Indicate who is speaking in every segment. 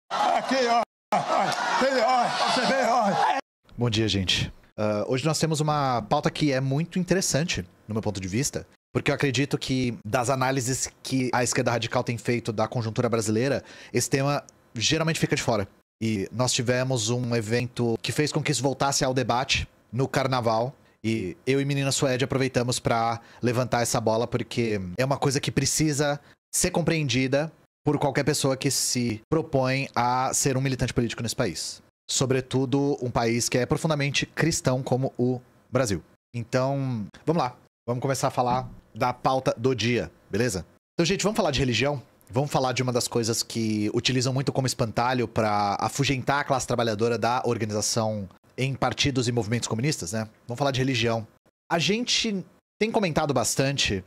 Speaker 1: Aqui, ó. Você vê, ó.
Speaker 2: Bom dia, gente. Hoje nós temos uma pauta que é muito interessante, no meu ponto de vista, porque eu acredito que, das análises que a esquerda radical tem feito da conjuntura brasileira, esse tema geralmente fica de fora. E nós tivemos um evento que fez com que isso voltasse ao debate no Carnaval. E eu e Menina Suede aproveitamos para levantar essa bola, porque é uma coisa que precisa ser compreendida por qualquer pessoa que se propõe a ser um militante político nesse país. Sobretudo um país que é profundamente cristão como o Brasil. Então, vamos lá. Vamos começar a falar da pauta do dia, beleza? Então, gente, vamos falar de religião? Vamos falar de uma das coisas que utilizam muito como espantalho para afugentar a classe trabalhadora da organização em partidos e movimentos comunistas, né? Vamos falar de religião. A gente tem comentado bastante,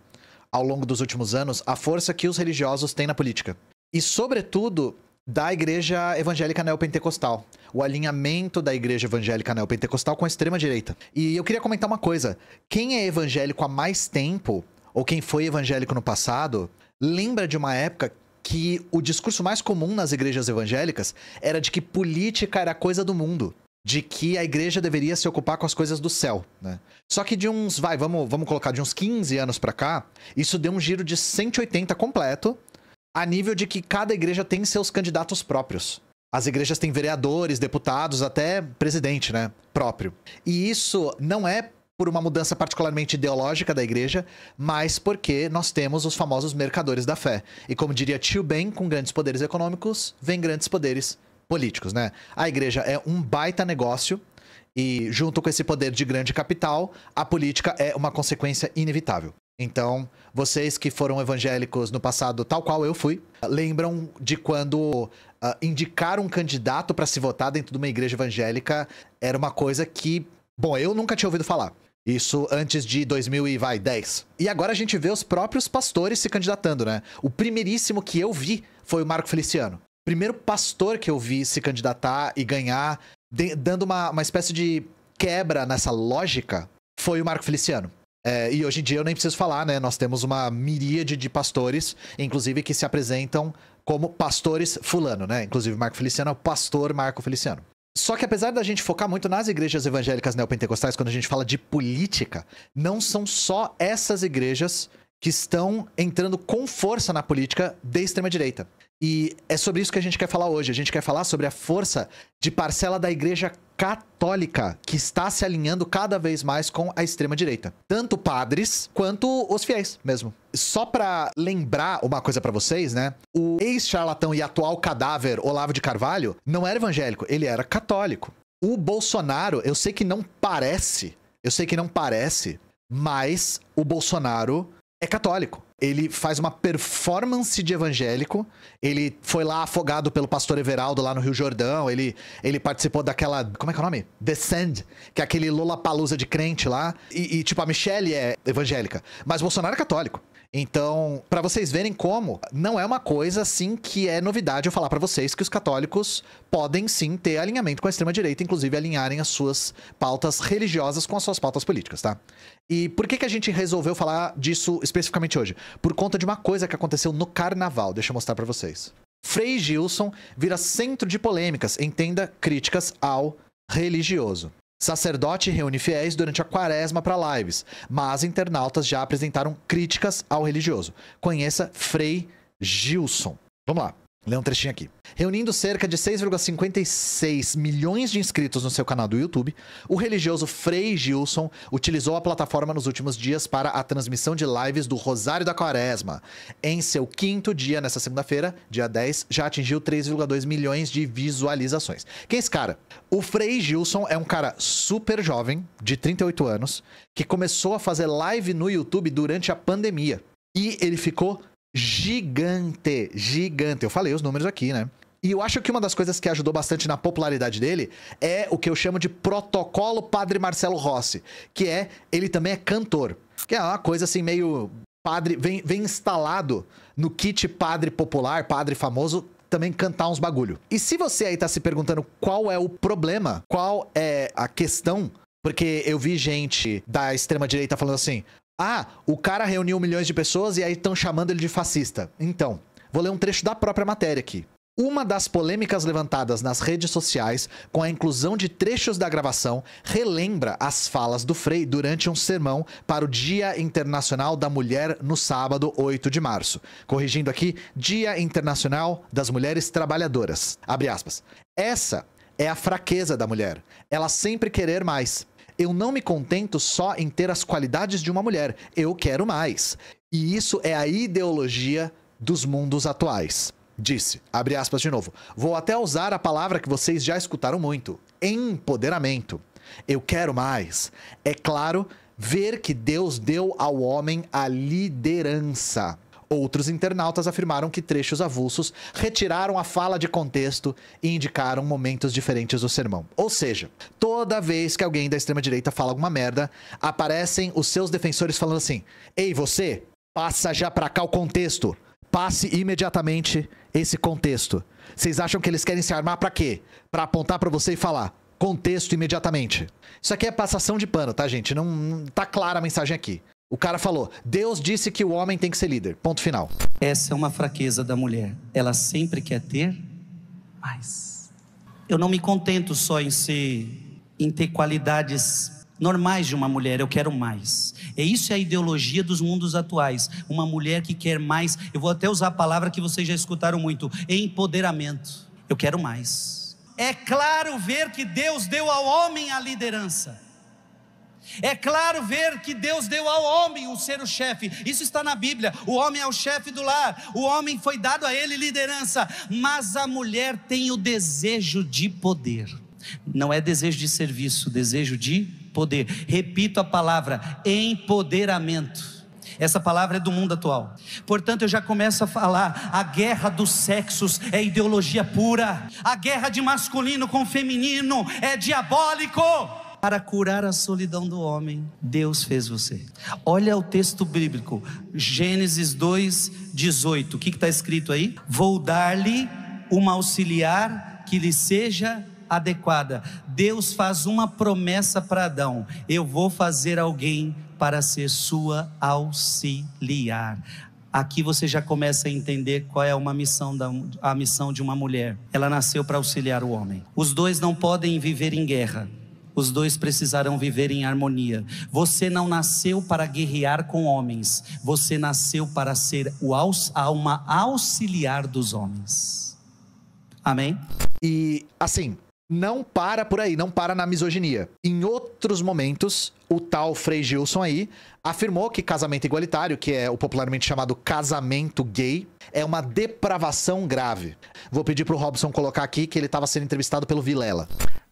Speaker 2: ao longo dos últimos anos, a força que os religiosos têm na política. E, sobretudo, da igreja evangélica neopentecostal. O alinhamento da igreja evangélica neopentecostal com a extrema-direita. E eu queria comentar uma coisa. Quem é evangélico há mais tempo, ou quem foi evangélico no passado, lembra de uma época que o discurso mais comum nas igrejas evangélicas era de que política era coisa do mundo. De que a igreja deveria se ocupar com as coisas do céu, né? Só que de uns, vamos colocar, de uns 15 anos pra cá, isso deu um giro de 180 completo, a nível de que cada igreja tem seus candidatos próprios. As igrejas têm vereadores, deputados, até presidente, né? Próprio. E isso não é por uma mudança particularmente ideológica da igreja, mas porque nós temos os famosos mercadores da fé. E como diria Tio Ben, com grandes poderes econômicos, vem grandes poderes políticos, né? A igreja é um baita negócio e, junto com esse poder de grande capital, a política é uma consequência inevitável. Então, vocês que foram evangélicos no passado, tal qual eu fui, lembram de quando indicar um candidato para se votar dentro de uma igreja evangélica era uma coisa que, bom, eu nunca tinha ouvido falar. Isso antes de 2010. E agora a gente vê os próprios pastores se candidatando, né? O primeiríssimo que eu vi foi o Marco Feliciano. Primeiro pastor que eu vi se candidatar e ganhar, dando uma espécie de quebra nessa lógica, foi o Marco Feliciano. E hoje em dia eu nem preciso falar, né? Nós temos uma miríade de pastores, inclusive que se apresentam como pastores fulano, né? Inclusive Marco Feliciano é o pastor Marco Feliciano. Só que apesar da gente focar muito nas igrejas evangélicas neopentecostais, quando a gente fala de política, não são só essas igrejas que estão entrando com força na política de extrema-direita. E é sobre isso que a gente quer falar hoje. A gente quer falar sobre a força de parcela da igreja católica que está se alinhando cada vez mais com a extrema-direita. Tanto padres quanto os fiéis mesmo. Só pra lembrar uma coisa pra vocês, né? O ex-charlatão e atual cadáver Olavo de Carvalho não era evangélico, ele era católico. O Bolsonaro, eu sei que não parece, mas o Bolsonaro é católico. Ele faz uma performance de evangélico. Ele foi lá afogado pelo pastor Everaldo lá no Rio Jordão. Ele participou daquela... Como é que é o nome? Descend, que é aquele Lollapalooza de crente lá. E tipo, a Michelle é evangélica. Mas Bolsonaro é católico. Então, pra vocês verem como não é uma coisa assim que é novidade eu falar pra vocês que os católicos podem sim ter alinhamento com a extrema-direita, inclusive alinharem as suas pautas religiosas com as suas pautas políticas, tá? E por que a gente resolveu falar disso especificamente hoje? Por conta de uma coisa que aconteceu no Carnaval. Deixa eu mostrar pra vocês. Frei Gilson vira centro de polêmicas, entenda, críticas ao religioso. Sacerdote reúne fiéis durante a quaresma para lives, mas internautas já apresentaram críticas ao religioso. Conheça Frei Gilson. Vamos lá. Lê um trechinho aqui. Reunindo cerca de 6,56 milhões de inscritos no seu canal do YouTube, o religioso Frei Gilson utilizou a plataforma nos últimos dias para a transmissão de lives do Rosário da Quaresma. Em seu quinto dia, nessa segunda-feira, dia 10, já atingiu 3,2 milhões de visualizações. Quem é esse cara? O Frei Gilson é um cara super jovem, de 38 anos, que começou a fazer live no YouTube durante a pandemia. E ele ficou gigante. Eu falei os números aqui, né? E eu acho que uma das coisas que ajudou bastante na popularidade dele é o que eu chamo de protocolo Padre Marcelo Rossi, que é, ele também é cantor, que é uma coisa assim meio padre, vem instalado no kit padre popular, padre famoso, também cantar uns bagulho. E se você aí tá se perguntando qual é o problema, qual é a questão, porque eu vi gente da extrema-direita falando assim: ah, o cara reuniu milhões de pessoas e aí estão chamando ele de fascista. Então, vou ler um trecho da própria matéria aqui. Uma das polêmicas levantadas nas redes sociais com a inclusão de trechos da gravação relembra as falas do Frei durante um sermão para o Dia Internacional da Mulher no sábado 8 de março. Corrigindo aqui, Dia Internacional das Mulheres Trabalhadoras. Abre aspas. Essa é a fraqueza da mulher. Ela sempre querer mais. Eu não me contento só em ter as qualidades de uma mulher. Eu quero mais. E isso é a ideologia dos mundos atuais. Disse, abre aspas de novo, vou até usar a palavra que vocês já escutaram muito, empoderamento. Eu quero mais. É claro, ver que Deus deu ao homem a liderança. Outros internautas afirmaram que trechos avulsos retiraram a fala de contexto e indicaram momentos diferentes do sermão. Ou seja, toda vez que alguém da extrema-direita fala alguma merda, aparecem os seus defensores falando assim, ei, você, passa já pra cá o contexto. Passe imediatamente esse contexto. Vocês acham que eles querem se armar pra quê? Pra apontar pra você e falar contexto imediatamente. Isso aqui é passação de pano, tá, gente? Não tá clara a mensagem aqui. O cara falou, Deus disse que o homem tem que ser líder. Ponto final.
Speaker 3: Essa é uma fraqueza da mulher. Ela sempre quer ter mais. Eu não me contento só em ter qualidades normais de uma mulher, eu quero mais. Isso é a ideologia dos mundos atuais. Uma mulher que quer mais. Eu vou até usar a palavra que vocês já escutaram muito: empoderamento. Eu quero mais. É claro ver que Deus deu ao homem a liderança. É claro ver que Deus deu ao homem um ser o chefe. Isso está na Bíblia. O homem é o chefe do lar. O homem foi dado a ele liderança. Mas a mulher tem o desejo de poder. Não é desejo de serviço, desejo de poder. Repito a palavra, empoderamento. Essa palavra é do mundo atual. Portanto, eu já começo a falar, a guerra dos sexos é ideologia pura. A guerra de masculino com feminino é diabólico. Para curar a solidão do homem, Deus fez você. Olha o texto bíblico, Gênesis 2:18. O que está escrito aí? Vou dar-lhe uma auxiliar que lhe seja adequada. Deus faz uma promessa para Adão: eu vou fazer alguém para ser sua auxiliar. Aqui você já começa a entender qual é a missão de uma mulher. Ela nasceu para auxiliar o homem. Os dois não podem viver em guerra. Os dois precisarão viver em harmonia. Você não nasceu para guerrear com homens. Você nasceu para ser uma auxiliar dos homens. Amém?
Speaker 2: E assim, não para por aí, não para na misoginia. Em outros momentos, o tal Frei Gilson aí afirmou que casamento igualitário, que é o popularmente chamado casamento gay, é uma depravação grave. Vou pedir pro Robson colocar aqui que ele estava sendo entrevistado pelo Vilela.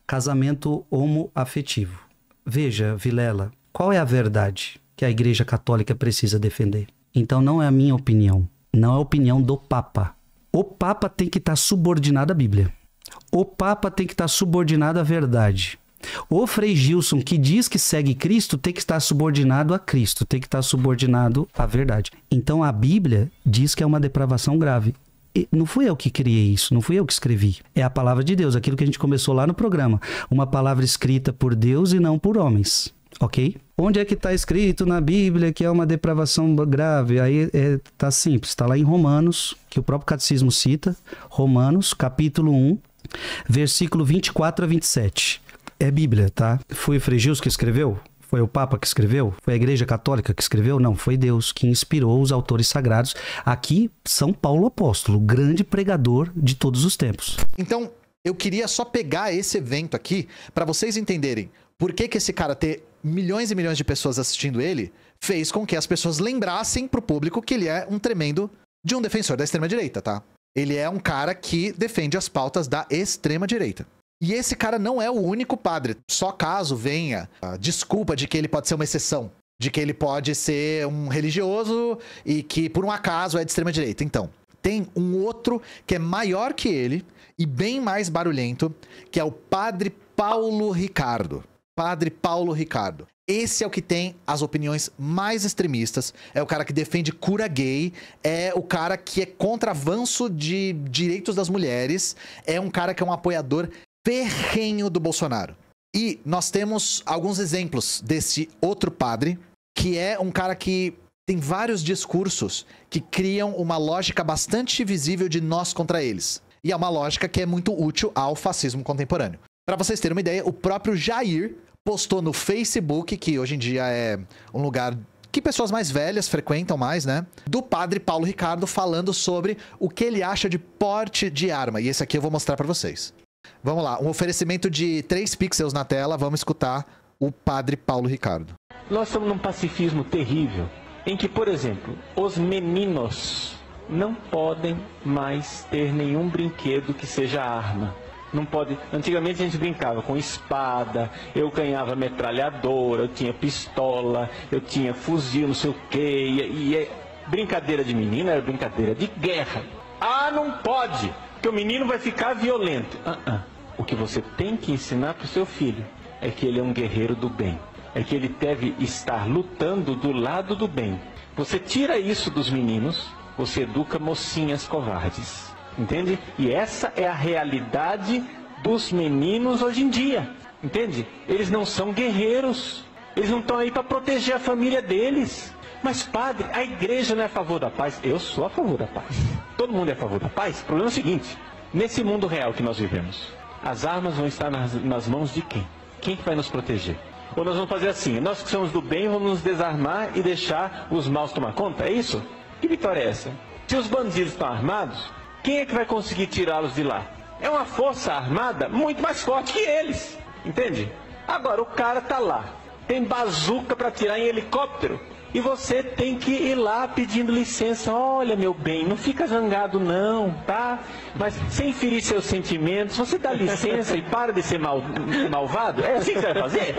Speaker 3: Casamento homoafetivo. Veja, Vilela, qual é a verdade que a Igreja Católica precisa defender? Então não é a minha opinião, não é a opinião do Papa. O Papa tem que estar subordinado à Bíblia. O Papa tem que estar subordinado à verdade. O Frei Gilson, que diz que segue Cristo, tem que estar subordinado a Cristo, tem que estar subordinado à verdade. Então a Bíblia diz que é uma depravação grave. E não fui eu que criei isso, não fui eu que escrevi. É a palavra de Deus, aquilo que a gente começou lá no programa. Uma palavra escrita por Deus e não por homens, ok? Onde é que está escrito na Bíblia que é uma depravação grave? Aí tá simples, está lá em Romanos, que o próprio catecismo cita. Romanos, capítulo 1, versículo 24 a 27. É Bíblia, tá? Foi o Frei Gilson que escreveu? Foi o Papa que escreveu? Foi a Igreja Católica que escreveu? Não, foi Deus que inspirou os autores sagrados. Aqui, São Paulo Apóstolo, grande pregador de todos os tempos.
Speaker 2: Então, eu queria só pegar esse evento aqui para vocês entenderem por que esse cara ter milhões e milhões de pessoas assistindo ele fez com que as pessoas lembrassem pro público que ele é um tremendo de um defensor da extrema-direita, tá? Ele é um cara que defende as pautas da extrema-direita. E esse cara não é o único padre. Só caso venha a desculpa de que ele pode ser uma exceção, de que ele pode ser um religioso e que por um acaso é de extrema-direita. Então, tem um outro que é maior que ele e bem mais barulhento, que é o Padre Paulo Ricardo. Padre Paulo Ricardo. Esse é o que tem as opiniões mais extremistas, é o cara que defende cura gay, é o cara que é contra avanço de direitos das mulheres, é um cara que é um apoiador ferrenho do Bolsonaro. E nós temos alguns exemplos desse outro padre, que é um cara que tem vários discursos que criam uma lógica bastante visível de nós contra eles. E é uma lógica que é muito útil ao fascismo contemporâneo. Para vocês terem uma ideia, o próprio Jair postou no Facebook, que hoje em dia é um lugar que pessoas mais velhas frequentam mais, né? Do padre Paulo Ricardo falando sobre o que ele acha de porte de arma. E esse aqui eu vou mostrar para vocês. Vamos lá, um oferecimento de 3 pixels na tela, vamos escutar o padre Paulo Ricardo.
Speaker 4: Nós estamos num pacifismo terrível, em que, por exemplo, os meninos não podem mais ter nenhum brinquedo que seja arma. Não pode. Antigamente a gente brincava com espada, eu ganhava metralhadora, eu tinha pistola, eu tinha fuzil, não sei o quê. Brincadeira de menino era brincadeira de guerra. Ah, não pode, porque o menino vai ficar violento. O que você tem que ensinar para o seu filho é que ele é um guerreiro do bem. É que ele deve estar lutando do lado do bem. Você tira isso dos meninos, você educa mocinhas covardes. Entende? E essa é a realidade dos meninos hoje em dia. Entende? Eles não são guerreiros. Eles não estão aí para proteger a família deles. Mas, padre, a igreja não é a favor da paz? Eu sou a favor da paz. Todo mundo é a favor da paz? O problema é o seguinte: nesse mundo real que nós vivemos, as armas vão estar nas mãos de quem? Quem que vai nos proteger? Ou nós vamos fazer assim: nós que somos do bem vamos nos desarmar e deixar os maus tomar conta? É isso? Que vitória é essa? Se os bandidos estão armados, quem é que vai conseguir tirá-los de lá? É uma força armada muito mais forte que eles. Entende? Agora, o cara tá lá, tem bazuca para tirar em helicóptero, e você tem que ir lá pedindo licença. Olha, meu bem, não fica zangado não, tá? Mas sem ferir seus sentimentos, você dá licença e para de ser malvado? É assim que você vai fazer?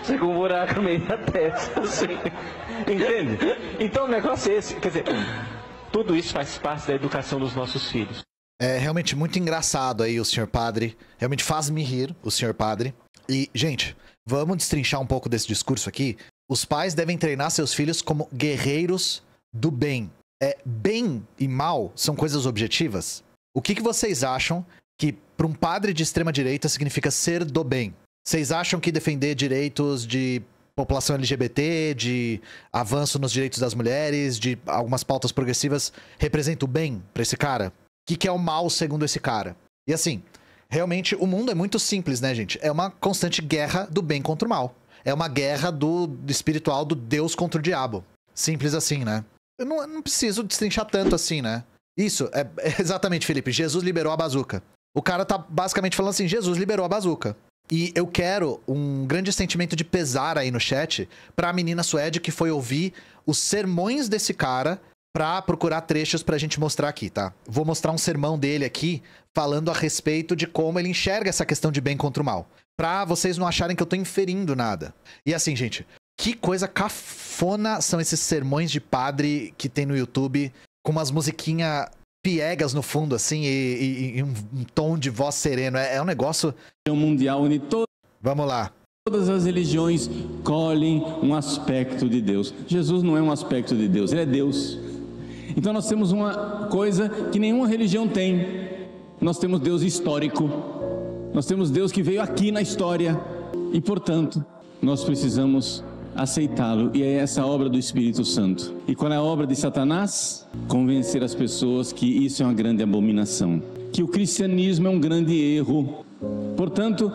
Speaker 4: Você com um buraco no meio da testa, assim. Entende? Então o negócio é esse. Quer dizer, tudo isso faz parte da educação dos nossos filhos.
Speaker 2: É realmente muito engraçado aí o senhor padre. Realmente faz-me rir o senhor padre. E, gente, vamos destrinchar um pouco desse discurso aqui. Os pais devem treinar seus filhos como guerreiros do bem. Bem e mal são coisas objetivas? O que vocês acham que para um padre de extrema direita significa ser do bem? Vocês acham que defender direitos de população LGBT, de avanço nos direitos das mulheres, de algumas pautas progressivas, representa o bem pra esse cara? O que é o mal segundo esse cara? E assim, realmente o mundo é muito simples, né, gente? É uma constante guerra do bem contra o mal. É uma guerra do espiritual, do Deus contra o diabo. Simples assim, né? Eu não preciso destrinchar tanto assim, né? Isso, exatamente, Felipe. Jesus liberou a bazuca. O cara tá basicamente falando assim, Jesus liberou a bazuca. E eu quero um grande sentimento de pesar aí no chat pra menina Suede que foi ouvir os sermões desse cara pra procurar trechos pra gente mostrar aqui, tá? Vou mostrar um sermão dele aqui falando a respeito de como ele enxerga essa questão de bem contra o mal. Pra vocês não acharem que eu tô inferindo nada. E assim, gente, que coisa cafona são esses sermões de padre que tem no YouTube com umas musiquinhas piegas no fundo, assim, e um tom de voz sereno. É um negócio...
Speaker 5: mundial onde
Speaker 2: Vamos lá.
Speaker 5: todas as religiões colhem um aspecto de Deus. Jesus não é um aspecto de Deus, ele é Deus. Então nós temos uma coisa que nenhuma religião tem. Nós temos Deus histórico. Nós temos Deus que veio aqui na história. E, portanto, nós precisamos aceitá-lo, e é essa a obra do Espírito Santo. E qual é a obra de Satanás? Convencer as pessoas que isso é uma grande abominação, que o cristianismo é um grande erro. Portanto,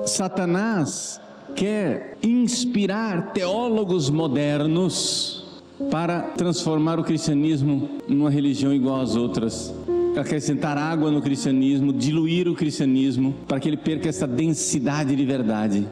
Speaker 5: Satanás quer inspirar teólogos modernos para transformar o cristianismo numa religião igual às outras, acrescentar água no cristianismo, diluir o cristianismo, para que ele perca essa densidade de verdade.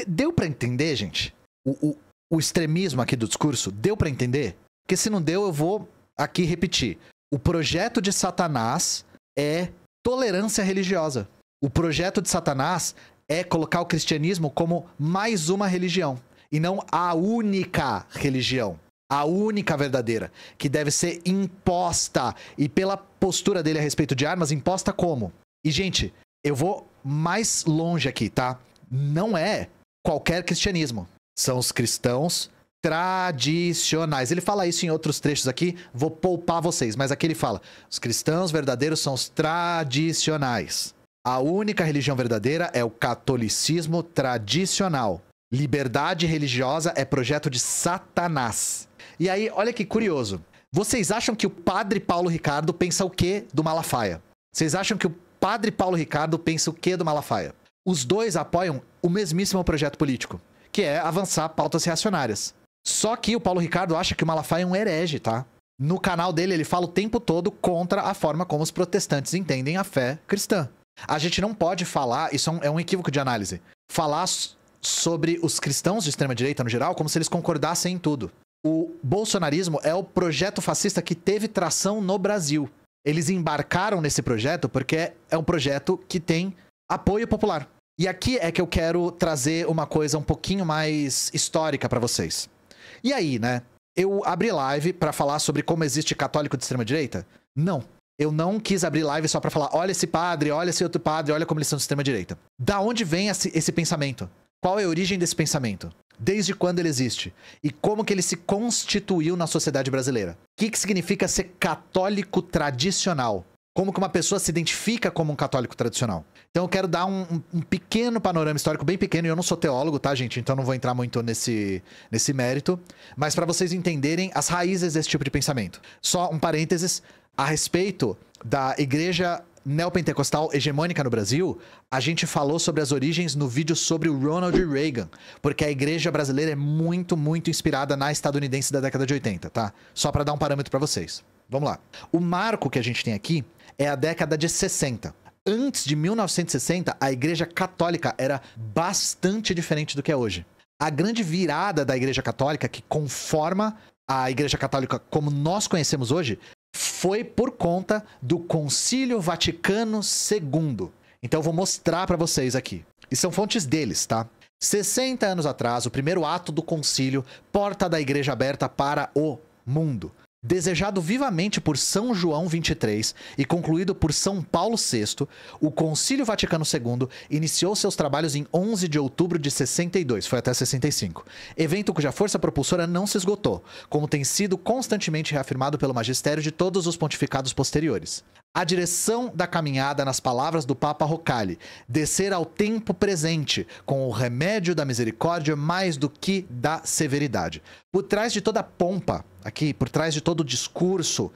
Speaker 2: Deu pra entender, gente? O extremismo aqui do discurso, deu pra entender? Porque se não deu, eu vou aqui repetir. O projeto de Satanás é tolerância religiosa. O projeto de Satanás é colocar o cristianismo como mais uma religião, e não a única religião, a única verdadeira, que deve ser imposta. E pela postura dele a respeito de armas, imposta como? E, gente, eu vou mais longe aqui, tá? Não é qualquer cristianismo. São os cristãos tradicionais. Ele fala isso em outros trechos aqui, vou poupar vocês, mas aqui ele fala: os cristãos verdadeiros são os tradicionais. A única religião verdadeira é o catolicismo tradicional. Liberdade religiosa é projeto de Satanás. E aí, olha que curioso. Vocês acham que o padre Paulo Ricardo pensa o quê do Malafaia? Vocês acham que o padre Paulo Ricardo pensa o quê do Malafaia? Os dois apoiam o mesmíssimo projeto político, que é avançar pautas reacionárias. Só que o Paulo Ricardo acha que o Malafaia é um herege, tá? No canal dele, ele fala o tempo todo contra a forma como os protestantes entendem a fé cristã. A gente não pode falar, isso é um equívoco de análise, falar sobre os cristãos de extrema-direita no geral como se eles concordassem em tudo. O bolsonarismo é o projeto fascista que teve tração no Brasil. Eles embarcaram nesse projeto porque é um projeto que tem apoio popular. E aqui é que eu quero trazer uma coisa um pouquinho mais histórica pra vocês. E aí, né? Eu abri live pra falar sobre como existe católico de extrema-direita? Não. Eu não quis abrir live só pra falar, olha esse padre, olha esse outro padre, olha como eles são de extrema-direita. Da onde vem esse pensamento? Qual é a origem desse pensamento? Desde quando ele existe? E como que ele se constituiu na sociedade brasileira? O que significa ser católico tradicional? Como que uma pessoa se identifica como um católico tradicional? Então eu quero dar um pequeno panorama histórico, bem pequeno, e eu não sou teólogo, tá, gente? Então não vou entrar muito nesse mérito. Mas para vocês entenderem as raízes desse tipo de pensamento. Só um parênteses, a respeito da igreja neopentecostal hegemônica no Brasil, a gente falou sobre as origens no vídeo sobre o Ronald Reagan, porque a igreja brasileira é muito, muito inspirada na estadunidense da década de 80, tá? Só para dar um parâmetro para vocês. Vamos lá. O marco que a gente tem aqui é a década de 60. Antes de 1960, a igreja católica era bastante diferente do que é hoje. A grande virada da igreja católica, que conforma a igreja católica como nós conhecemos hoje, foi por conta do Concílio Vaticano II. Então eu vou mostrar para vocês aqui. E são fontes deles, tá? 60 anos atrás, o primeiro ato do concílio, porta da igreja aberta para o mundo. Desejado vivamente por São João XXIII e concluído por São Paulo VI, o Concílio Vaticano II iniciou seus trabalhos em 11 de outubro de 62, foi até 65. Evento cuja força propulsora não se esgotou, como tem sido constantemente reafirmado pelo magistério de todos os pontificados posteriores. A direção da caminhada, nas palavras do Papa Roccalli, descer ao tempo presente, com o remédio da misericórdia mais do que da severidade. Por trás de toda a pompa, aqui, por trás de todo o discurso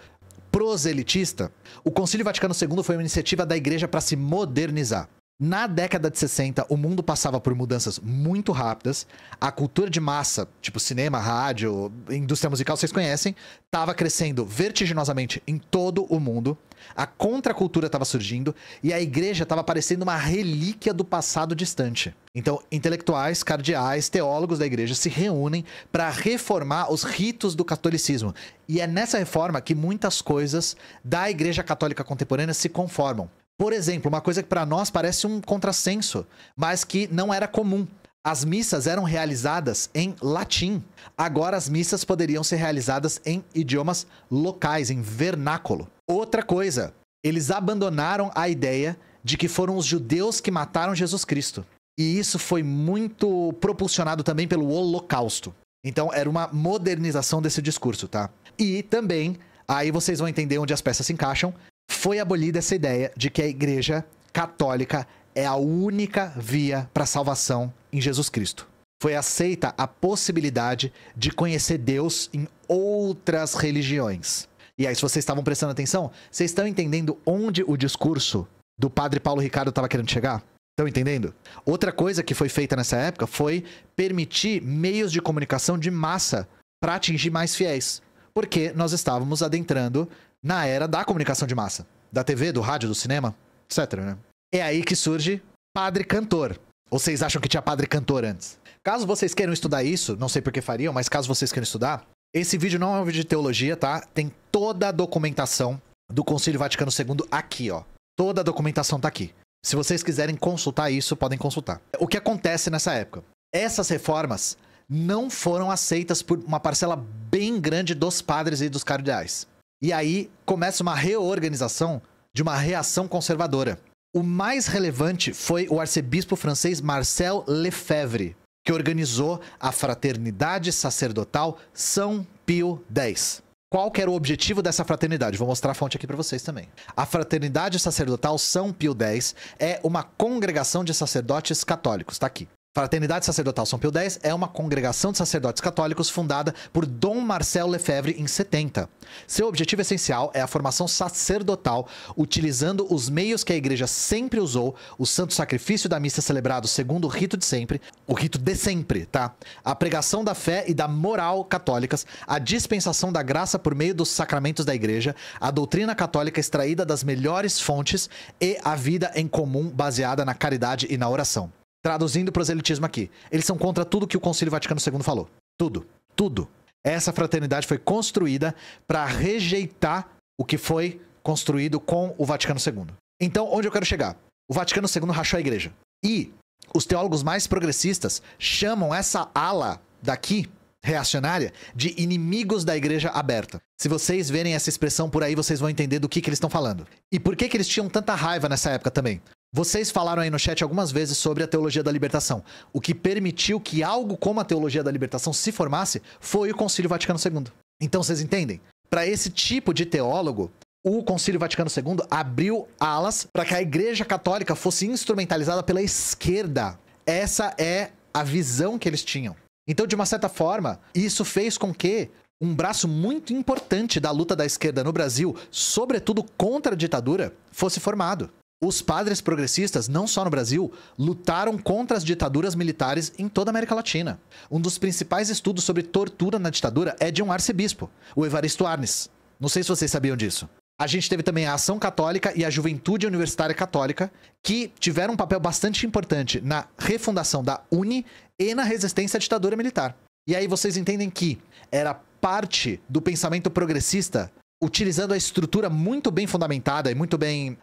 Speaker 2: proselitista, o Concílio Vaticano II foi uma iniciativa da igreja para se modernizar. Na década de 60, o mundo passava por mudanças muito rápidas, a cultura de massa, tipo cinema, rádio, indústria musical, vocês conhecem, estava crescendo vertiginosamente em todo o mundo, a contracultura estava surgindo e a igreja estava parecendo uma relíquia do passado distante. Então, intelectuais, cardeais, teólogos da igreja se reúnem para reformar os ritos do catolicismo. E é nessa reforma que muitas coisas da igreja católica contemporânea se conformam. Por exemplo, uma coisa que para nós parece um contrassenso, mas que não era comum. As missas eram realizadas em latim. Agora as missas poderiam ser realizadas em idiomas locais, em vernáculo. Outra coisa, eles abandonaram a ideia de que foram os judeus que mataram Jesus Cristo. E isso foi muito propulsionado também pelo Holocausto. Então era uma modernização desse discurso, tá? E também, aí vocês vão entender onde as peças se encaixam, foi abolida essa ideia de que a igreja católica é a única via para a salvação em Jesus Cristo. Foi aceita a possibilidade de conhecer Deus em outras religiões. E aí, se vocês estavam prestando atenção, vocês estão entendendo onde o discurso do padre Paulo Ricardo estava querendo chegar? Estão entendendo? Outra coisa que foi feita nessa época foi permitir meios de comunicação de massa para atingir mais fiéis. Porque nós estávamos adentrando na era da comunicação de massa. Da TV, do rádio, do cinema, etc, né? É aí que surge padre cantor. Ou vocês acham que tinha padre cantor antes? Caso vocês queiram estudar isso, não sei por que fariam, mas caso vocês queiram estudar, esse vídeo não é um vídeo de teologia, tá? Tem toda a documentação do Concílio Vaticano II aqui, ó. Toda a documentação tá aqui. Se vocês quiserem consultar isso, podem consultar. O que acontece nessa época? Essas reformas não foram aceitas por uma parcela bem grande dos padres e dos cardeais. E aí começa uma reorganização de uma reação conservadora. O mais relevante foi o arcebispo francês Marcel Lefebvre, que organizou a Fraternidade Sacerdotal São Pio X. Qual que era o objetivo dessa fraternidade? Vou mostrar a fonte aqui para vocês também. A Fraternidade Sacerdotal São Pio X é uma congregação de sacerdotes católicos, tá aqui. Fraternidade Sacerdotal São Pio X é uma congregação de sacerdotes católicos fundada por Dom Marcel Lefebvre em 70. Seu objetivo essencial é a formação sacerdotal, utilizando os meios que a igreja sempre usou, o santo sacrifício da missa celebrado segundo o rito de sempre, o rito de sempre, tá? A pregação da fé e da moral católicas, a dispensação da graça por meio dos sacramentos da igreja, a doutrina católica extraída das melhores fontes e a vida em comum baseada na caridade e na oração. Traduzindo o proselitismo aqui, eles são contra tudo que o Concílio Vaticano II falou. Tudo. Tudo. Essa fraternidade foi construída para rejeitar o que foi construído com o Vaticano II. Então, onde eu quero chegar? O Vaticano II rachou a igreja. E os teólogos mais progressistas chamam essa ala daqui, reacionária, de inimigos da igreja aberta. Se vocês verem essa expressão por aí, vocês vão entender do que eles estão falando. E por que eles tinham tanta raiva nessa época também? Vocês falaram aí no chat algumas vezes sobre a teologia da libertação. O que permitiu que algo como a teologia da libertação se formasse foi o Concílio Vaticano II. Então vocês entendem? Para esse tipo de teólogo, o Concílio Vaticano II abriu alas para que a Igreja Católica fosse instrumentalizada pela esquerda. Essa é a visão que eles tinham. Então, de uma certa forma, isso fez com que um braço muito importante da luta da esquerda no Brasil, sobretudo contra a ditadura, fosse formado. Os padres progressistas, não só no Brasil, lutaram contra as ditaduras militares em toda a América Latina. Um dos principais estudos sobre tortura na ditadura é de um arcebispo, o Evaristo Arnes. Não sei se vocês sabiam disso. A gente teve também a Ação Católica e a Juventude Universitária Católica, que tiveram um papel bastante importante na refundação da UNE e na resistência à ditadura militar. E aí vocês entendem que era parte do pensamento progressista, utilizando a estrutura muito bem fundamentada e muito bem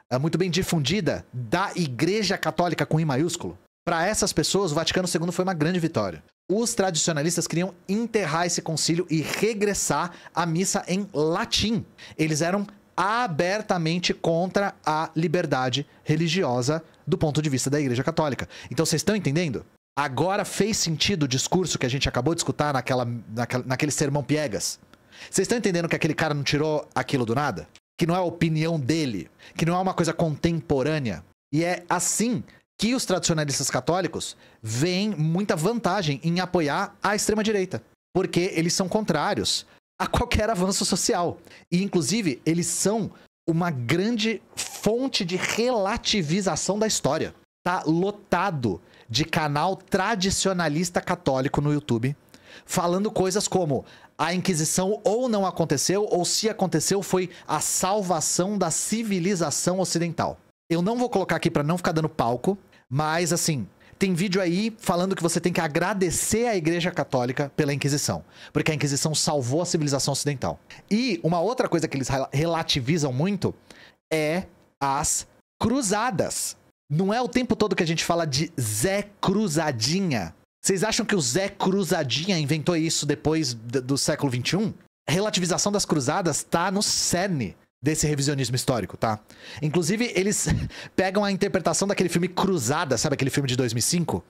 Speaker 2: difundida da Igreja Católica com I maiúsculo. Para essas pessoas, o Vaticano II foi uma grande vitória. Os tradicionalistas queriam enterrar esse concílio e regressar à missa em latim. Eles eram abertamente contra a liberdade religiosa do ponto de vista da Igreja Católica. Então vocês estão entendendo? Agora fez sentido o discurso que a gente acabou de escutar naquele sermão piegas? Vocês estão entendendo que aquele cara não tirou aquilo do nada? Que não é a opinião dele? Que não é uma coisa contemporânea? E é assim que os tradicionalistas católicos veem muita vantagem em apoiar a extrema-direita. Porque eles são contrários a qualquer avanço social. E, inclusive, eles são uma grande fonte de relativização da história. Tá lotado de canal tradicionalista católico no YouTube, falando coisas como a Inquisição ou não aconteceu, ou se aconteceu foi a salvação da civilização ocidental. Eu não vou colocar aqui para não ficar dando palco, mas assim, tem vídeo aí falando que você tem que agradecer a Igreja Católica pela Inquisição, porque a Inquisição salvou a civilização ocidental. E uma outra coisa que eles relativizam muito é as cruzadas. Não é o tempo todo que a gente fala de Zé Cruzadinha. Vocês acham que o Zé Cruzadinha inventou isso depois do século XXI? A relativização das cruzadas tá no cerne desse revisionismo histórico, tá? Inclusive, eles pegam a interpretação daquele filme Cruzada, sabe aquele filme de 2005?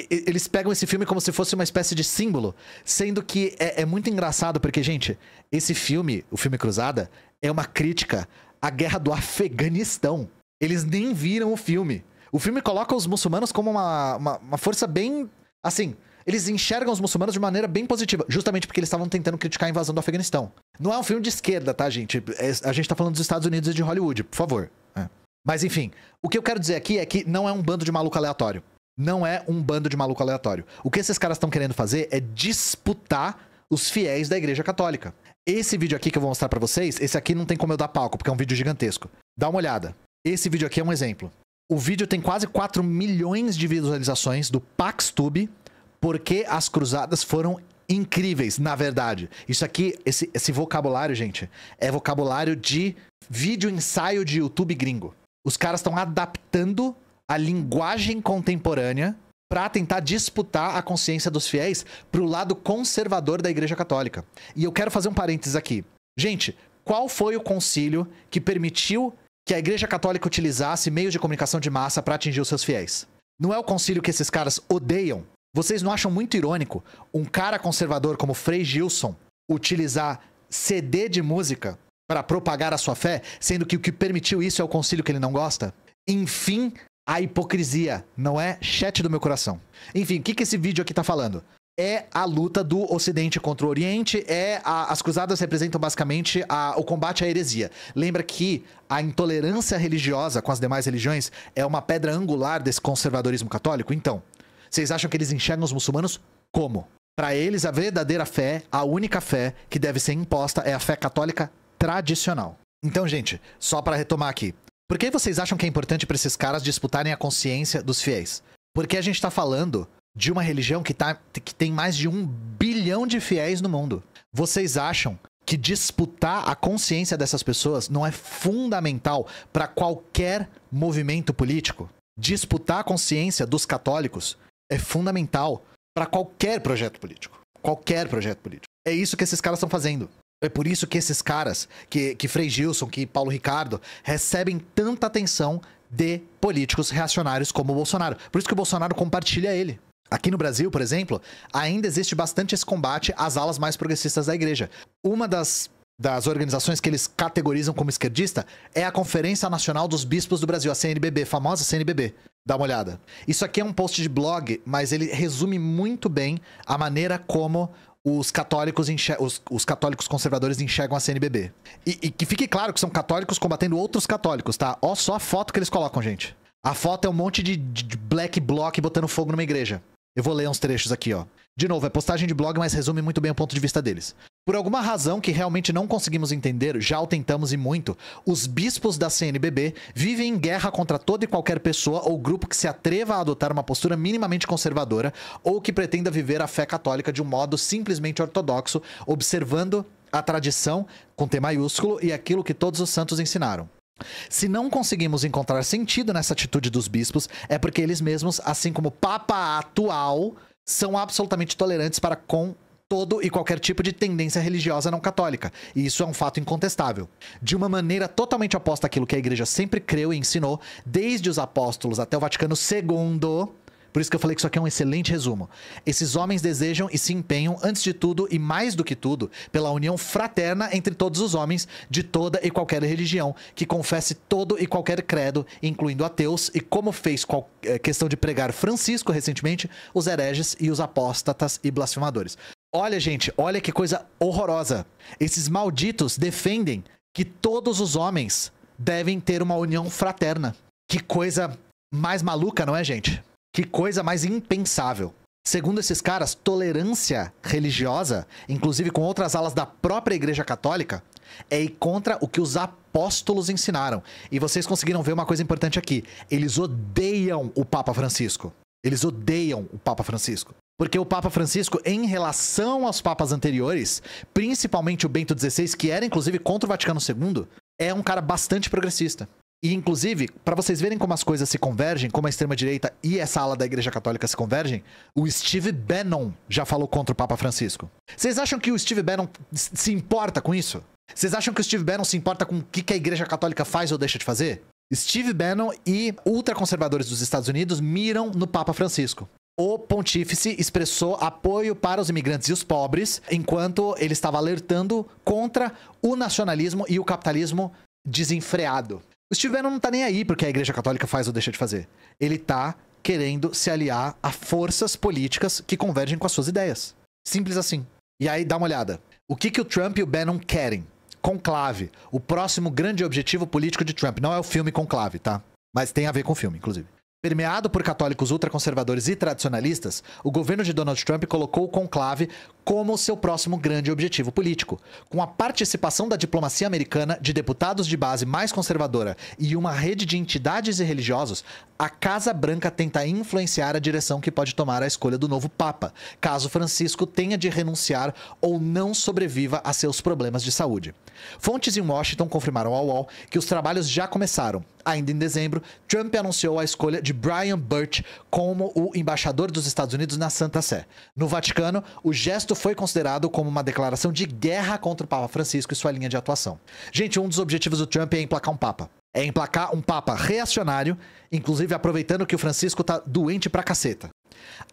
Speaker 2: Eles pegam esse filme como se fosse uma espécie de símbolo, sendo que é muito engraçado, porque, gente, esse filme, o filme Cruzada, é uma crítica à guerra do Afeganistão. Eles nem viram o filme. O filme coloca os muçulmanos como uma força bem... Assim, eles enxergam os muçulmanos de maneira bem positiva, justamente porque eles estavam tentando criticar a invasão do Afeganistão. Não é um filme de esquerda, tá, gente? A gente tá falando dos Estados Unidos e de Hollywood, por favor. Mas, enfim, o que eu quero dizer aqui é que não é um bando de maluco aleatório. Não é um bando de maluco aleatório. O que esses caras estão querendo fazer é disputar os fiéis da Igreja Católica. Esse vídeo aqui que eu vou mostrar pra vocês, esse aqui não tem como eu dar palco, porque é um vídeo gigantesco. Dá uma olhada. Esse vídeo aqui é um exemplo. O vídeo tem quase 4 milhões de visualizações do PaxTube, porque as cruzadas foram incríveis, na verdade. Isso aqui, esse vocabulário, gente, é vocabulário de vídeo ensaio de YouTube gringo. Os caras estão adaptando a linguagem contemporânea para tentar disputar a consciência dos fiéis pro lado conservador da Igreja Católica. E eu quero fazer um parênteses aqui. Gente, qual foi o concílio que permitiu que a Igreja Católica utilizasse meios de comunicação de massa para atingir os seus fiéis? Não é o concílio que esses caras odeiam? Vocês não acham muito irônico um cara conservador como Frei Gilson utilizar CD de música para propagar a sua fé, sendo que o que permitiu isso é o concílio que ele não gosta? Enfim, a hipocrisia, não é? Chat do meu coração. Enfim, o que esse vídeo aqui tá falando? É a luta do Ocidente contra o Oriente, as cruzadas representam basicamente o combate à heresia. Lembra que a intolerância religiosa com as demais religiões é uma pedra angular desse conservadorismo católico? Então, vocês acham que eles enxergam os muçulmanos como? Para eles, a verdadeira fé, a única fé que deve ser imposta é a fé católica tradicional. Então, gente, só para retomar aqui. Por que vocês acham que é importante para esses caras disputarem a consciência dos fiéis? Porque a gente tá falando de uma religião que tem mais de 1 bilhão de fiéis no mundo. Vocês acham que disputar a consciência dessas pessoas não é fundamental para qualquer movimento político? Disputar a consciência dos católicos é fundamental para qualquer projeto político. Qualquer projeto político. É isso que esses caras estão fazendo. É por isso que esses caras, que Frei Gilson, que Paulo Ricardo, recebem tanta atenção de políticos reacionários como o Bolsonaro. Por isso que o Bolsonaro compartilha ele. Aqui no Brasil, por exemplo, ainda existe bastante esse combate às alas mais progressistas da igreja. Uma das organizações que eles categorizam como esquerdista é a Conferência Nacional dos Bispos do Brasil, a CNBB, famosa CNBB. Dá uma olhada. Isso aqui é um post de blog, mas ele resume muito bem a maneira como os católicos conservadores enxergam a CNBB. E que fique claro que são católicos combatendo outros católicos, tá? Ó só a foto que eles colocam, gente. A foto é um monte de black bloc botando fogo numa igreja. Eu vou ler uns trechos aqui, ó. De novo, é postagem de blog, mas resume muito bem o ponto de vista deles. Por alguma razão que realmente não conseguimos entender, já o tentamos e muito, os bispos da CNBB vivem em guerra contra toda e qualquer pessoa ou grupo que se atreva a adotar uma postura minimamente conservadora ou que pretenda viver a fé católica de um modo simplesmente ortodoxo, observando a tradição, com T maiúsculo, e aquilo que todos os santos ensinaram. Se não conseguimos encontrar sentido nessa atitude dos bispos, é porque eles mesmos, assim como o Papa atual, são absolutamente tolerantes para com todo e qualquer tipo de tendência religiosa não católica. E isso é um fato incontestável. De uma maneira totalmente oposta àquilo que a igreja sempre creu e ensinou, desde os apóstolos até o Vaticano II... Por isso que eu falei que isso aqui é um excelente resumo. Esses homens desejam e se empenham, antes de tudo e mais do que tudo, pela união fraterna entre todos os homens de toda e qualquer religião, que confesse todo e qualquer credo, incluindo ateus, e como fez questão de pregar Francisco recentemente, os hereges e os apóstatas e blasfemadores. Olha, gente, olha que coisa horrorosa. Esses malditos defendem que todos os homens devem ter uma união fraterna. Que coisa mais maluca, não é, gente? Que coisa mais impensável. Segundo esses caras, tolerância religiosa, inclusive com outras alas da própria Igreja Católica, é ir contra o que os apóstolos ensinaram. E vocês conseguiram ver uma coisa importante aqui. Eles odeiam o Papa Francisco. Eles odeiam o Papa Francisco. Porque o Papa Francisco, em relação aos papas anteriores, principalmente o Bento XVI, que era inclusive contra o Vaticano II, é um cara bastante progressista. E, inclusive, para vocês verem como as coisas se convergem, como a extrema-direita e essa ala da Igreja Católica se convergem, o Steve Bannon já falou contra o Papa Francisco. Vocês acham que o Steve Bannon se importa com isso? Vocês acham que o Steve Bannon se importa com o que a Igreja Católica faz ou deixa de fazer? Steve Bannon e ultraconservadores dos Estados Unidos miram no Papa Francisco. O pontífice expressou apoio para os imigrantes e os pobres, enquanto ele estava alertando contra o nacionalismo e o capitalismo desenfreado. O Steve Bannon não tá nem aí porque a Igreja Católica faz ou deixa de fazer. Ele tá querendo se aliar a forças políticas que convergem com as suas ideias. Simples assim. E aí, dá uma olhada. O que o Trump e o Bannon querem? Conclave. O próximo grande objetivo político de Trump. Não é o filme Conclave, tá? Mas tem a ver com o filme, inclusive. Permeado por católicos ultraconservadores e tradicionalistas, o governo de Donald Trump colocou o conclave como seu próximo grande objetivo político. Com a participação da diplomacia americana, de deputados de base mais conservadora e uma rede de entidades e religiosos, a Casa Branca tenta influenciar a direção que pode tomar a escolha do novo Papa, caso Francisco tenha de renunciar ou não sobreviva a seus problemas de saúde. Fontes em Washington confirmaram ao UOL que os trabalhos já começaram. Ainda em dezembro, Trump anunciou a escolha de Brian Birch como o embaixador dos Estados Unidos na Santa Sé. No Vaticano, o gesto foi considerado como uma declaração de guerra contra o Papa Francisco e sua linha de atuação. Gente, um dos objetivos do Trump é emplacar um Papa. É emplacar um Papa reacionário, inclusive aproveitando que o Francisco tá doente pra caceta.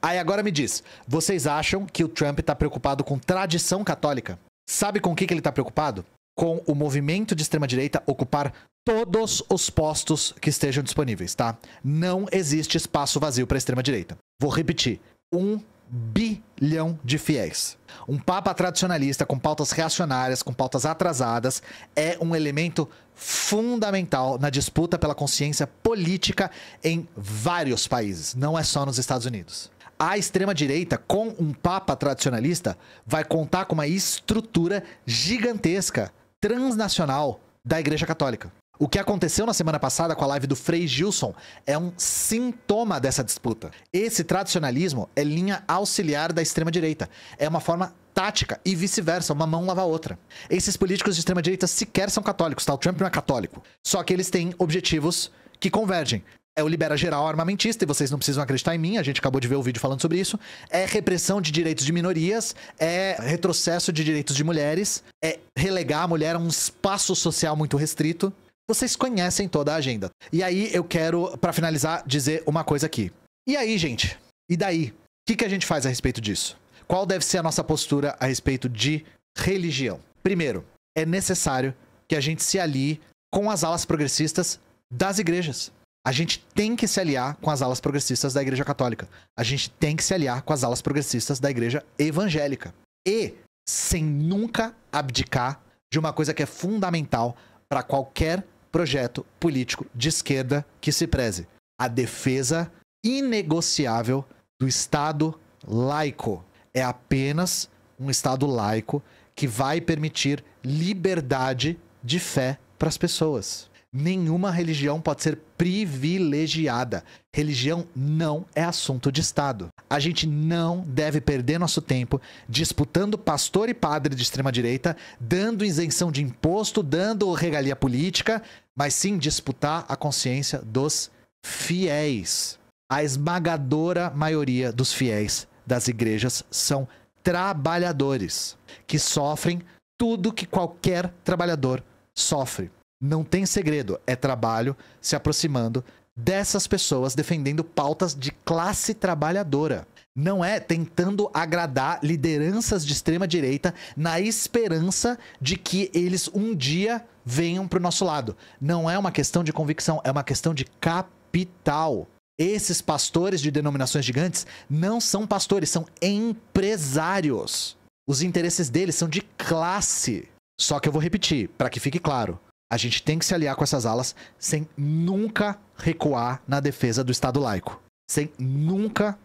Speaker 2: Aí agora me diz, vocês acham que o Trump tá preocupado com tradição católica? Sabe com o que ele tá preocupado? com o movimento de extrema-direita ocupar todos os postos que estejam disponíveis, tá? Não existe espaço vazio para a extrema-direita. Vou repetir. 1 bilhão de fiéis. Um papa tradicionalista com pautas reacionárias, com pautas atrasadas, é um elemento fundamental na disputa pela consciência política em vários países, não é só nos Estados Unidos. A extrema-direita, com um papa tradicionalista, vai contar com uma estrutura gigantesca, transnacional, da Igreja Católica. O que aconteceu na semana passada com a live do Frei Gilson é um sintoma dessa disputa. Esse tradicionalismo é linha auxiliar da extrema-direita. É uma forma tática e vice-versa, uma mão lava a outra. Esses políticos de extrema-direita sequer são católicos, tá? O Trump não é católico. Só que eles têm objetivos que convergem. É o libera geral armamentista, e vocês não precisam acreditar em mim, a gente acabou de ver o vídeo falando sobre isso. É repressão de direitos de minorias, é retrocesso de direitos de mulheres, é relegar a mulher a um espaço social muito restrito. Vocês conhecem toda a agenda. E aí eu quero, pra finalizar, dizer uma coisa aqui. E aí, gente? E daí? O que a gente faz a respeito disso? Qual deve ser a nossa postura a respeito de religião? Primeiro, é necessário que a gente se alie com as alas progressistas das igrejas. A gente tem que se aliar com as alas progressistas da Igreja Católica. A gente tem que se aliar com as alas progressistas da Igreja Evangélica. E sem nunca abdicar de uma coisa que é fundamental para qualquer projeto político de esquerda que se preze: a defesa inegociável do Estado laico. É apenas um Estado laico que vai permitir liberdade de fé para as pessoas. Nenhuma religião pode ser privilegiada. Religião não é assunto de Estado. A gente não deve perder nosso tempo disputando pastor e padre de extrema-direita, dando isenção de imposto, dando regalia política, mas sim disputar a consciência dos fiéis. A esmagadora maioria dos fiéis das igrejas são trabalhadores, que sofrem tudo que qualquer trabalhador sofre. Não tem segredo, é trabalho se aproximando dessas pessoas defendendo pautas de classe trabalhadora. Não é tentando agradar lideranças de extrema-direita na esperança de que eles um dia venham para o nosso lado. Não é uma questão de convicção, é uma questão de capital. Esses pastores de denominações gigantes não são pastores, são empresários. Os interesses deles são de classe. Só que eu vou repetir, para que fique claro. A gente tem que se aliar com essas alas sem nunca recuar na defesa do Estado laico. Sem nunca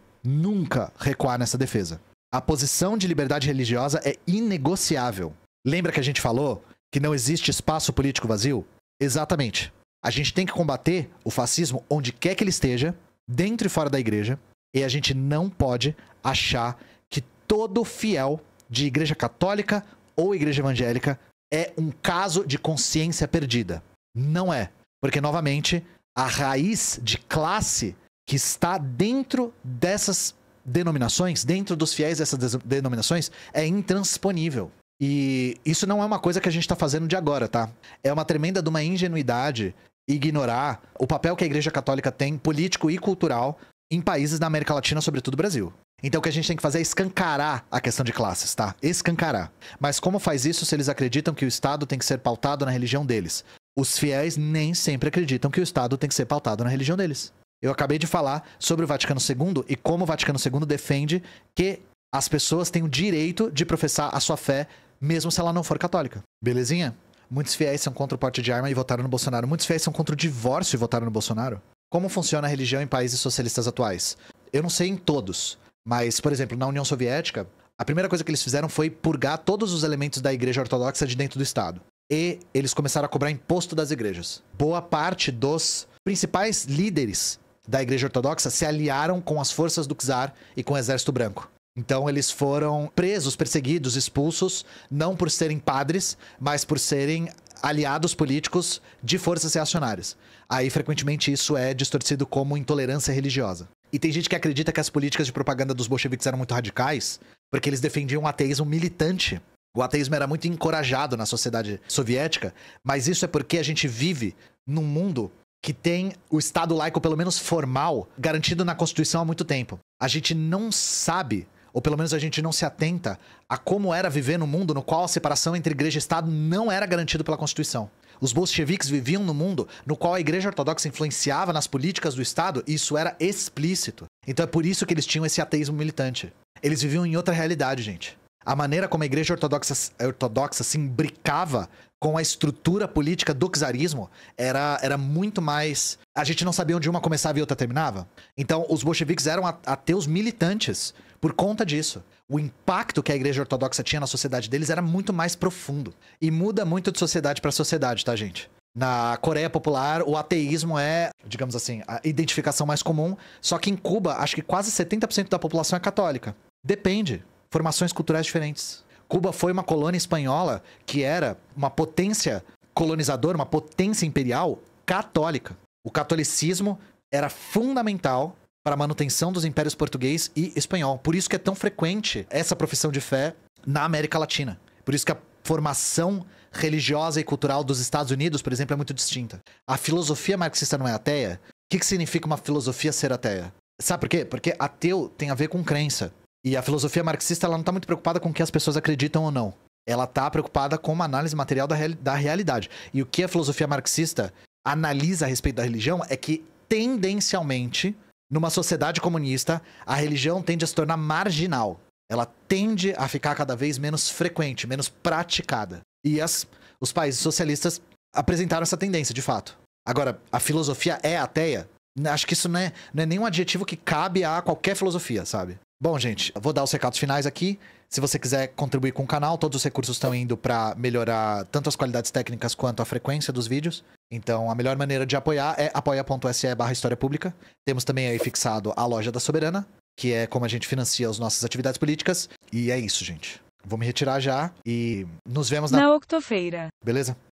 Speaker 2: recuar nessa defesa. A posição de liberdade religiosa é inegociável. Lembra que a gente falou que não existe espaço político vazio? Exatamente. A gente tem que combater o fascismo onde quer que ele esteja, dentro e fora da igreja, e a gente não pode achar que todo fiel de igreja católica ou igreja evangélica é um caso de consciência perdida. Não é. Porque, novamente, a raiz de classe que está dentro dessas denominações, dentro dos fiéis dessas denominações, é intransponível. E isso não é uma coisa que a gente está fazendo de agora, tá? É uma tremenda de uma ingenuidade ignorar o papel que a Igreja Católica tem, político e cultural, em países da América Latina, sobretudo o Brasil. Então o que a gente tem que fazer é escancarar a questão de classes, tá? Escancarar. Mas como faz isso se eles acreditam que o Estado tem que ser pautado na religião deles? Os fiéis nem sempre acreditam que o Estado tem que ser pautado na religião deles. Eu acabei de falar sobre o Vaticano II e como o Vaticano II defende que as pessoas têm o direito de professar a sua fé, mesmo se ela não for católica. Belezinha? Muitos fiéis são contra o porte de arma e votaram no Bolsonaro. Muitos fiéis são contra o divórcio e votaram no Bolsonaro. Como funciona a religião em países socialistas atuais? Eu não sei em todos. Mas, por exemplo, na União Soviética, a primeira coisa que eles fizeram foi purgar todos os elementos da igreja ortodoxa de dentro do Estado. E eles começaram a cobrar imposto das igrejas. Boa parte dos principais líderes da igreja ortodoxa se aliaram com as forças do czar e com o exército branco. Então eles foram presos, perseguidos, expulsos, não por serem padres, mas por serem aliados políticos de forças reacionárias. Aí, frequentemente, isso é distorcido como intolerância religiosa. E tem gente que acredita que as políticas de propaganda dos bolcheviques eram muito radicais, porque eles defendiam o ateísmo militante. O ateísmo era muito encorajado na sociedade soviética, mas isso é porque a gente vive num mundo que tem o Estado laico, pelo menos formal, garantido na Constituição há muito tempo. A gente não sabe ou pelo menos a gente não se atenta a como era viver num mundo no qual a separação entre igreja e Estado não era garantido pela Constituição. Os bolcheviques viviam num mundo no qual a igreja ortodoxa influenciava nas políticas do Estado e isso era explícito. Então é por isso que eles tinham esse ateísmo militante. Eles viviam em outra realidade, gente. A maneira como a igreja ortodoxa se imbricava com a estrutura política do czarismo era muito mais... A gente não sabia onde uma começava e outra terminava. Então, os bolcheviques eram ateus militantes por conta disso. O impacto que a igreja ortodoxa tinha na sociedade deles era muito mais profundo. E muda muito de sociedade para sociedade, tá, gente? Na Coreia Popular, o ateísmo é, digamos assim, a identificação mais comum. Só que em Cuba, acho que quase 70% da população é católica. Depende. Formações culturais diferentes. Cuba foi uma colônia espanhola que era uma potência colonizadora, uma potência imperial católica. O catolicismo era fundamental para a manutenção dos impérios português e espanhol. Por isso que é tão frequente essa profissão de fé na América Latina. Por isso que a formação religiosa e cultural dos Estados Unidos, por exemplo, é muito distinta. A filosofia marxista não é ateia? O que significa uma filosofia ser ateia? Sabe por quê? Porque ateu tem a ver com crença. E a filosofia marxista ela não está muito preocupada com o que as pessoas acreditam ou não. Ela está preocupada com uma análise material da realidade. E o que a filosofia marxista analisa a respeito da religião é que, tendencialmente, numa sociedade comunista, a religião tende a se tornar marginal. Ela tende a ficar cada vez menos frequente, menos praticada. E os países socialistas apresentaram essa tendência, de fato. Agora, a filosofia é ateia? Acho que isso não é nenhum adjetivo que cabe a qualquer filosofia, sabe? Bom, gente, eu vou dar os recados finais aqui. Se você quiser contribuir com o canal, todos os recursos estão indo para melhorar tanto as qualidades técnicas quanto a frequência dos vídeos. Então, a melhor maneira de apoiar é apoia.se/História Pública. Temos também aí fixado a Loja da Soberana, que é como a gente financia as nossas atividades políticas. E é isso, gente. Vou me retirar já e nos vemos na
Speaker 6: Octofeira.
Speaker 2: Beleza?